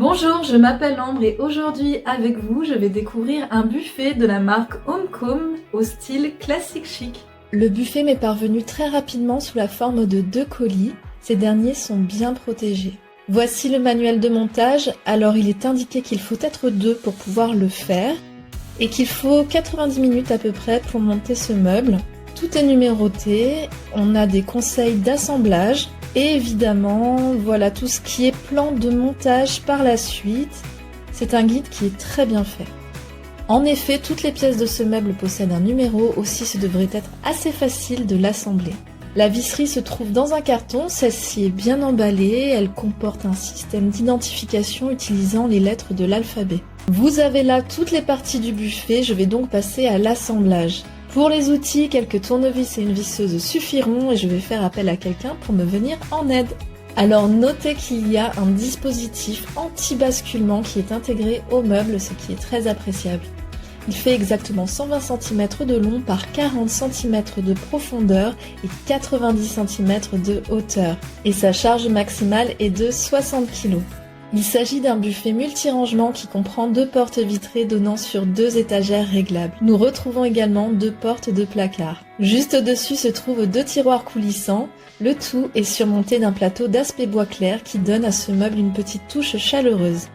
Bonjour, je m'appelle Ambre et aujourd'hui avec vous, je vais découvrir un buffet de la marque Homecomb au style classique chic. Le buffet m'est parvenu très rapidement sous la forme de 2 colis. Ces derniers sont bien protégés. Voici le manuel de montage. Alors il est indiqué qu'il faut être 2 pour pouvoir le faire et qu'il faut 90 minutes à peu près pour monter ce meuble. Tout est numéroté, on a des conseils d'assemblage et évidemment voilà tout ce qui est plan de montage par la suite. C'est un guide qui est très bien fait. En effet, toutes les pièces de ce meuble possèdent un numéro, aussi ce devrait être assez facile de l'assembler. La visserie se trouve dans un carton, celle-ci est bien emballée, elle comporte un système d'identification utilisant les lettres de l'alphabet. Vous avez là toutes les parties du buffet, je vais donc passer à l'assemblage. Pour les outils, quelques tournevis et une visseuse suffiront et je vais faire appel à quelqu'un pour me venir en aide. Alors notez qu'il y a un dispositif anti-basculement qui est intégré au meuble, ce qui est très appréciable. Il fait exactement 120 cm de long par 40 cm de profondeur et 90 cm de hauteur. Et sa charge maximale est de 60 kg. Il s'agit d'un buffet multi-rangement qui comprend 2 portes vitrées donnant sur 2 étagères réglables. Nous retrouvons également 2 portes de placard. Juste au-dessus se trouvent 2 tiroirs coulissants. Le tout est surmonté d'un plateau d'aspect bois clair qui donne à ce meuble une petite touche chaleureuse.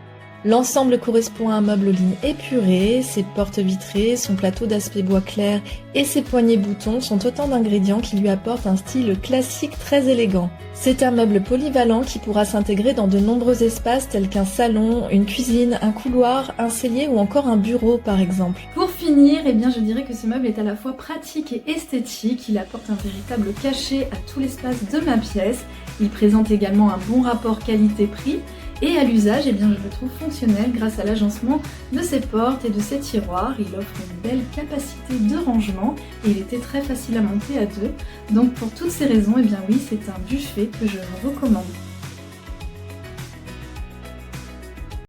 L'ensemble correspond à un meuble ligne épuré, ses portes vitrées, son plateau d'aspect bois clair et ses poignées boutons sont autant d'ingrédients qui lui apportent un style classique très élégant. C'est un meuble polyvalent qui pourra s'intégrer dans de nombreux espaces tels qu'un salon, une cuisine, un couloir, un cellier ou encore un bureau par exemple. Pour finir, je dirais que ce meuble est à la fois pratique et esthétique, il apporte un véritable cachet à tout l'espace de ma pièce, il présente également un bon rapport qualité-prix. Et à l'usage, je le trouve fonctionnel grâce à l'agencement de ses portes et de ses tiroirs. Il offre une belle capacité de rangement et il était très facile à monter à 2. Donc pour toutes ces raisons, oui, c'est un buffet que je vous recommande.